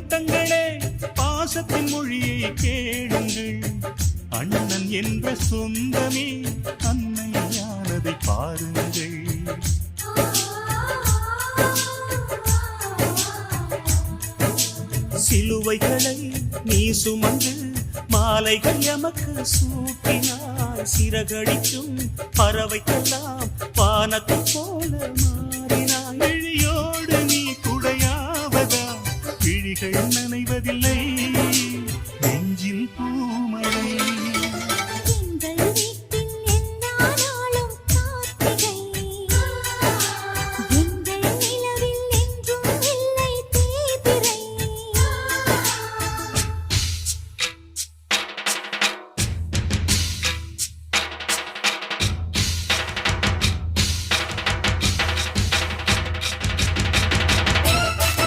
முத்தங்களே பாசத்தின் மொழியை கேளுங்கள். அண்ணன் என்ற சொந்தமே அன்னையானதை பாருங்கள். சிலுவைகளை நீ சுமந்து மாலைகள் எமக்கு சூட்டினாய். சிறகடிக்கும் பறவைக்கெல்லாம் வானத்தை போல மாறினாய். விழியோடு நீ குடையாவதா? விழிகள் நனைவதில்லை.